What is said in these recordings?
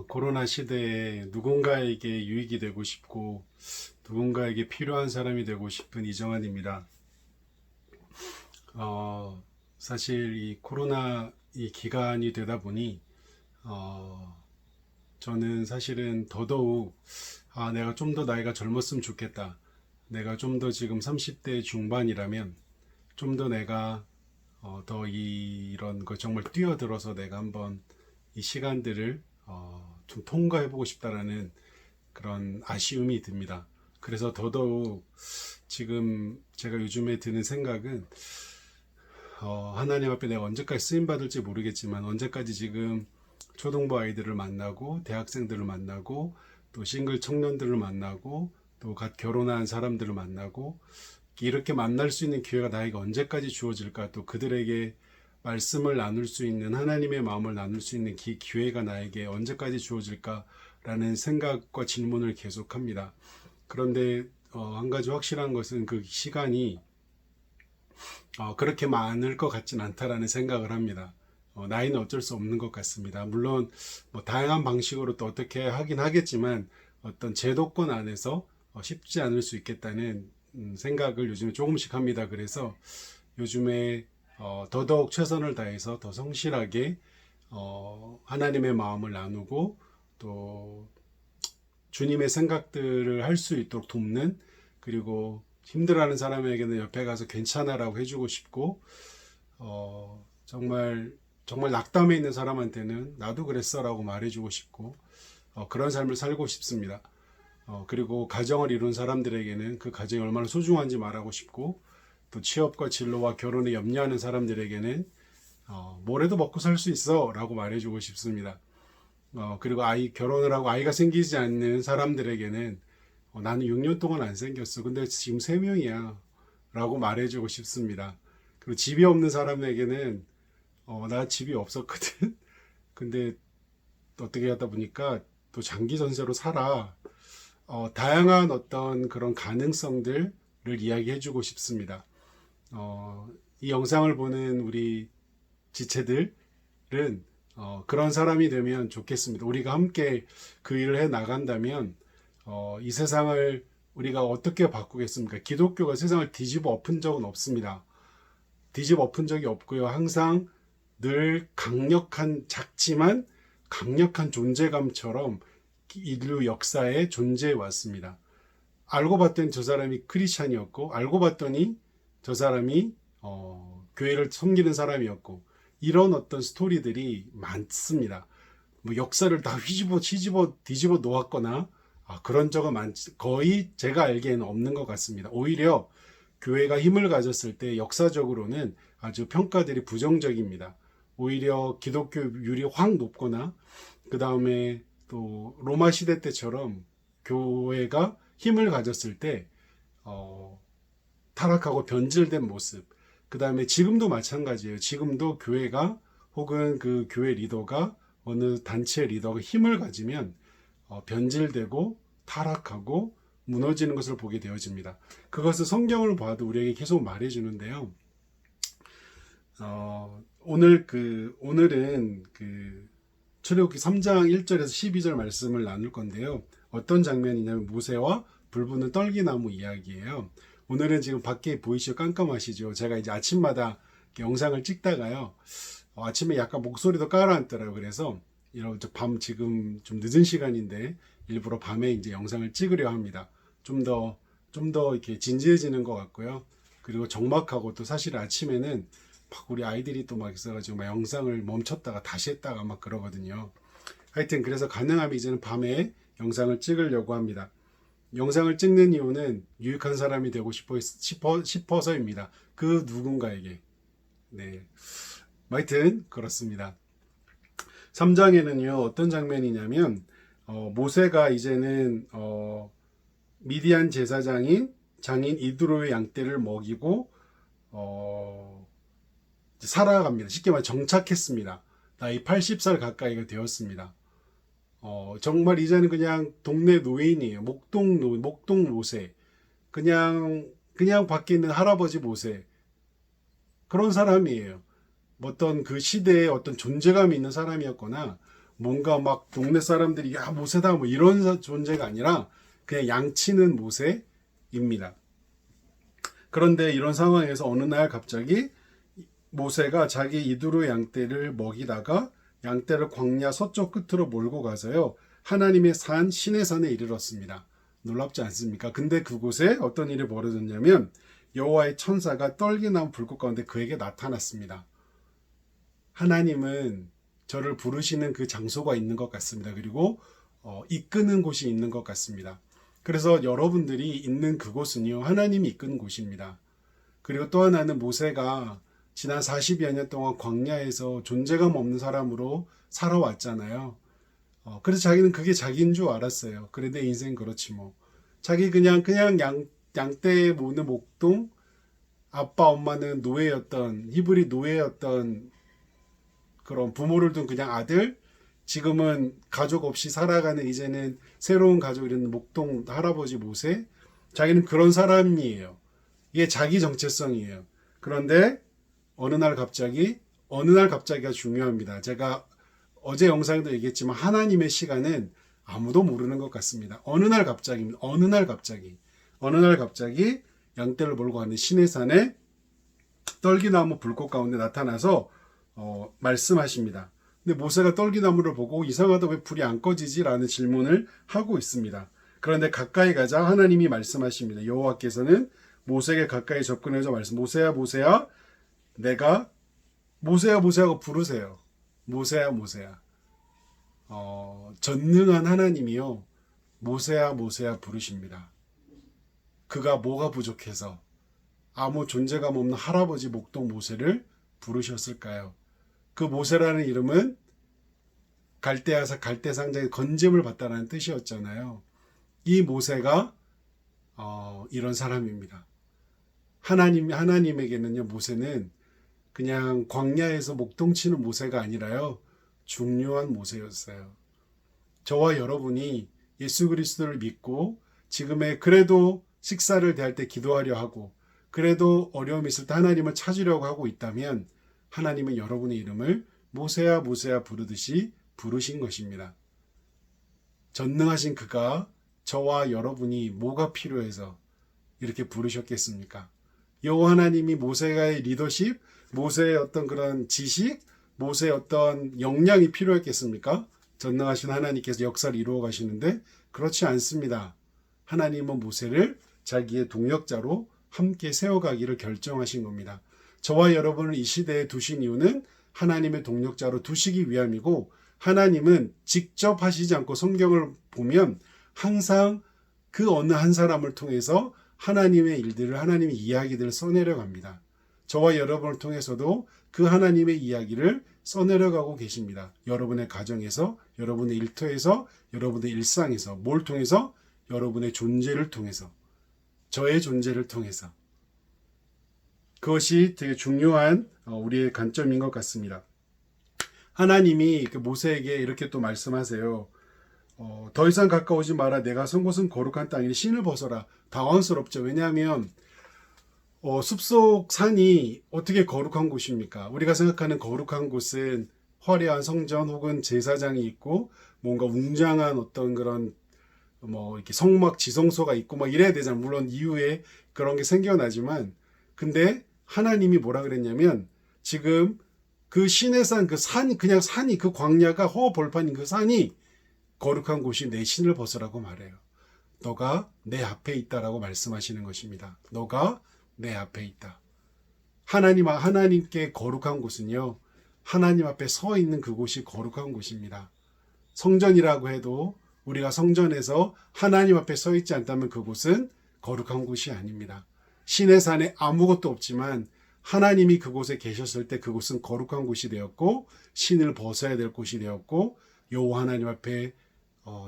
코로나 시대에 누군가에게 유익이 되고 싶고 누군가에게 필요한 사람이 되고 싶은 이정환입니다. 사실 이 코로나 이 기간이 되다 보니 저는 사실은 더더욱 내가 좀 더 나이가 젊었으면 좋겠다. 내가 좀 더 지금 30대 중반이라면 좀 더 내가 더 이런 거 정말 뛰어들어서 내가 한번 이 시간들을 좀 통과해보고 싶다라는 그런 아쉬움이 듭니다. 그래서 더더욱 지금 제가 요즘에 드는 생각은 하나님 앞에 내가 언제까지 쓰임 받을지 모르겠지만 언제까지 지금 초등부 아이들을 만나고 대학생들을 만나고 또 싱글 청년들을 만나고 또 갓 결혼한 사람들을 만나고 이렇게 만날 수 있는 기회가 나에게 언제까지 주어질까, 또 그들에게 말씀을 나눌 수 있는, 하나님의 마음을 나눌 수 있는 기회가 나에게 언제까지 주어질까라는 생각과 질문을 계속합니다. 그런데 한 가지 확실한 것은 그 시간이 그렇게 많을 것 같진 않다라는 생각을 합니다. 나이는 어쩔 수 없는 것 같습니다. 물론 뭐 다양한 방식으로 또 어떻게 하긴 하겠지만 어떤 제도권 안에서 쉽지 않을 수 있겠다는 생각을 요즘에 조금씩 합니다. 그래서 요즘에 더더욱 최선을 다해서 더 성실하게 하나님의 마음을 나누고 또 주님의 생각들을 할 수 있도록 돕는, 그리고 힘들어하는 사람에게는 옆에 가서 괜찮아라고 해주고 싶고 정말 낙담해 있는 사람한테는 나도 그랬어라고 말해주고 싶고 그런 삶을 살고 싶습니다. 그리고 가정을 이룬 사람들에게는 그 가정이 얼마나 소중한지 말하고 싶고, 또 취업과 진로와 결혼에 염려하는 사람들에게는 뭐래도 먹고 살 수 있어 라고 말해주고 싶습니다. 그리고 결혼을 하고 아이가 생기지 않는 사람들에게는 나는 6년 동안 안 생겼어. 근데 지금 3명이야 라고 말해주고 싶습니다. 그리고 집이 없는 사람에게는 나 집이 없었거든. 근데 어떻게 하다 보니까 또 장기 전세로 살아. 다양한 어떤 그런 가능성들을 이야기해주고 싶습니다. 이 영상을 보는 우리 지체들은 그런 사람이 되면 좋겠습니다. 우리가 함께 그 일을 해 나간다면 이 세상을 우리가 어떻게 바꾸겠습니까? 기독교가 세상을 뒤집어 엎은 적은 없습니다. 뒤집어 엎은 적이 없고요. 항상 늘 강력한, 작지만 강력한 존재감처럼 인류 역사에 존재해 왔습니다. 알고 봤더니 저 사람이 크리스찬이었고, 알고 봤더니 저 사람이 교회를 섬기는 사람이었고, 이런 어떤 스토리들이 많습니다. 뭐 역사를 다 뒤집어 놓았거나 그런 적은 거의 제가 알기에는 없는 것 같습니다. 오히려 교회가 힘을 가졌을 때 역사적으로는 아주 평가들이 부정적입니다. 오히려 기독교율이 확 높거나 그 다음에 또 로마 시대 때처럼 교회가 힘을 가졌을 때 타락하고 변질된 모습, 그 다음에 지금도 마찬가지예요. 지금도 교회가 혹은 그 교회 리더가, 어느 단체 리더가 힘을 가지면 변질되고 타락하고 무너지는 것을 보게 되어집니다. 그것을 성경을 봐도 우리에게 계속 말해주는데요. 오늘은 출애굽기 3장 1절에서 12절 말씀을 나눌 건데요. 어떤 장면이냐면 모세와 불붙는 떨기나무 이야기예요. 오늘은 지금 밖에 보이시죠? 깜깜하시죠? 제가 이제 아침마다 영상을 찍다가요. 아침에 약간 목소리도 깔아앉더라고요. 그래서 지금 좀 늦은 시간인데 일부러 밤에 이제 영상을 찍으려 합니다. 좀 더 이렇게 진지해지는 것 같고요. 그리고 적막하고, 또 사실 아침에는 막 우리 아이들이 또 막 있어가지고 막 영상을 멈췄다가 다시 했다가 막 그러거든요. 하여튼 그래서 가능하면 이제는 밤에 영상을 찍으려고 합니다. 영상을 찍는 이유는 유익한 사람이 되고 싶어서입니다. 그 누군가에게. 네. 하여튼 그렇습니다. 3장에는요 어떤 장면이냐면 모세가 이제는 미디안 제사장인 장인 이드로의 양떼를 먹이고 살아갑니다. 쉽게 말해 정착했습니다. 나이 80살 가까이가 되었습니다. 정말 이제는 그냥 동네 노인이에요. 목동 모세. 그냥 밖에 있는 할아버지 모세. 그런 사람이에요. 어떤 그 시대에 어떤 존재감이 있는 사람이었거나 뭔가 막 동네 사람들이 야 모세다 뭐 이런 존재가 아니라 그냥 양치는 모세입니다. 그런데 이런 상황에서 어느 날 갑자기 모세가 자기 이두로 양떼를 먹이다가 양떼를 광야 서쪽 끝으로 몰고 가서요. 하나님의 산 시내산에 이르렀습니다. 놀랍지 않습니까? 근데 그곳에 어떤 일이 벌어졌냐면 여호와의 천사가 떨기나무 불꽃 가운데 그에게 나타났습니다. 하나님은 저를 부르시는 그 장소가 있는 것 같습니다. 그리고 이끄는 곳이 있는 것 같습니다. 그래서 여러분들이 있는 그곳은요. 하나님이 이끄는 곳입니다. 그리고 또 하나는 모세가 지난 40여 년 동안 광야에서 존재감 없는 사람으로 살아왔잖아요. 그래서 자기는 그게 자기인 줄 알았어요. 그래 내 인생 그렇지 뭐. 자기 그냥 양떼 모는 목동, 아빠 엄마는 노예였던 히브리 노예였던 그런 부모를 둔 그냥 아들, 지금은 가족 없이 살아가는 이제는 새로운 가족이 있는 목동 할아버지 모세. 자기는 그런 사람이에요. 이게 자기 정체성이에요. 그런데 어느 날 갑자기가 중요합니다. 제가 어제 영상에도 얘기했지만 하나님의 시간은 아무도 모르는 것 같습니다. 어느 날 갑자기 양떼를 몰고 가는 시내산에 떨기나무 불꽃 가운데 나타나서 말씀하십니다. 근데 모세가 떨기나무를 보고 이상하다 왜 불이 안 꺼지지? 라는 질문을 하고 있습니다. 그런데 가까이 가자 하나님이 말씀하십니다. 여호와께서는 모세에게 가까이 접근해서 모세야 내가 모세하고 부르세요. 모세야 전능한 하나님이요 모세야 부르십니다. 그가 뭐가 부족해서 아무 존재감 없는 할아버지 목동 모세를 부르셨을까요? 그 모세라는 이름은 갈대아사 갈대상자에 건짐을 받다라는 뜻이었잖아요. 이 모세가 이런 사람입니다. 하나님에게는요 모세는 그냥 광야에서 목동치는 모세가 아니라요 중요한 모세였어요. 저와 여러분이 예수 그리스도를 믿고 지금의 그래도 식사를 대할 때 기도하려 하고 그래도 어려움이 있을 때 하나님을 찾으려고 하고 있다면 하나님은 여러분의 이름을 모세야 부르듯이 부르신 것입니다. 전능하신 그가 저와 여러분이 뭐가 필요해서 이렇게 부르셨겠습니까? 여호와 하나님이 모세의 리더십, 모세의 어떤 그런 지식, 모세의 어떤 역량이 필요했겠습니까? 전능하신 하나님께서 역사를 이루어 가시는데 그렇지 않습니다. 하나님은 모세를 자기의 동역자로 함께 세워가기를 결정하신 겁니다. 저와 여러분을 이 시대에 두신 이유는 하나님의 동역자로 두시기 위함이고 하나님은 직접 하시지 않고 성경을 보면 항상 그 어느 한 사람을 통해서 하나님의 일들을 하나님의 이야기들을 써내려 갑니다. 저와 여러분을 통해서도 그 하나님의 이야기를 써내려가고 계십니다. 여러분의 가정에서, 여러분의 일터에서, 여러분의 일상에서, 뭘 통해서? 여러분의 존재를 통해서, 저의 존재를 통해서. 그것이 되게 중요한 우리의 관점인 것 같습니다. 하나님이 모세에게 이렇게 또 말씀하세요. 더 이상 가까우지 마라. 내가 선 곳은 거룩한 땅이니 신을 벗어라. 당황스럽죠. 왜냐하면 숲속 산이 어떻게 거룩한 곳입니까? 우리가 생각하는 거룩한 곳은 화려한 성전 혹은 제사장이 있고 뭔가 웅장한 어떤 그런 이렇게 성막 지성소가 있고 막 이래야 되잖아. 물론 이후에 그런 게 생겨나지만 근데 하나님이 뭐라 그랬냐면 지금 그 시내산 그 산 그냥 산이 그 광야가 허벌판인 그 산이 거룩한 곳이 내 신을 벗으라고 말해요. 너가 내 앞에 있다라고 말씀하시는 것입니다. 너가 내 앞에 있다. 하나님께 거룩한 곳은요. 하나님 앞에 서 있는 그곳이 거룩한 곳입니다. 성전이라고 해도 우리가 성전에서 하나님 앞에 서 있지 않다면 그곳은 거룩한 곳이 아닙니다. 신의 산에 아무것도 없지만 하나님이 그곳에 계셨을 때 그곳은 거룩한 곳이 되었고 신을 벗어야 될 곳이 되었고 여호와 하나님 앞에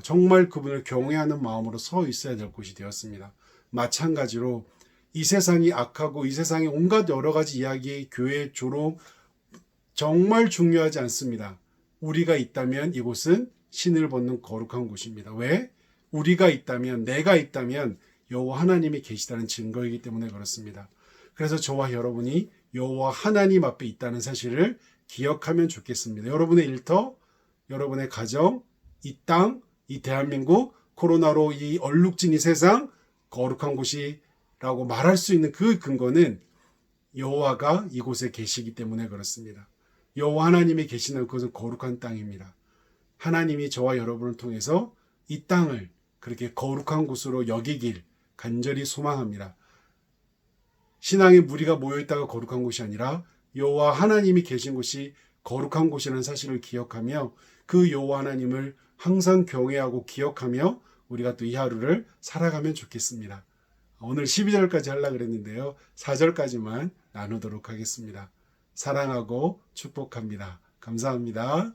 정말 그분을 경외하는 마음으로 서 있어야 될 곳이 되었습니다. 마찬가지로 이 세상이 악하고 이 세상에 온갖 여러 가지 이야기, 교회, 조롱 정말 중요하지 않습니다. 우리가 있다면 이곳은 신을 벗는 거룩한 곳입니다. 왜? 우리가 있다면, 내가 있다면 여호와 하나님이 계시다는 증거이기 때문에 그렇습니다. 그래서 저와 여러분이 여호와 하나님 앞에 있다는 사실을 기억하면 좋겠습니다. 여러분의 일터, 여러분의 가정, 이 땅, 이 대한민국, 코로나로 이 얼룩진 이 세상 거룩한 곳이라고 말할 수 있는 그 근거는 여호와가 이곳에 계시기 때문에 그렇습니다. 여호와 하나님이 계시는 그것은 거룩한 땅입니다. 하나님이 저와 여러분을 통해서 이 땅을 그렇게 거룩한 곳으로 여기길 간절히 소망합니다. 신앙의 무리가 모여있다가 거룩한 곳이 아니라 여호와 하나님이 계신 곳이 거룩한 곳이라는 사실을 기억하며 그 여호와 하나님을 항상 경외하고 기억하며 우리가 또 이 하루를 살아가면 좋겠습니다. 오늘 12절까지 하려고 그랬는데요. 4절까지만 나누도록 하겠습니다. 사랑하고 축복합니다. 감사합니다.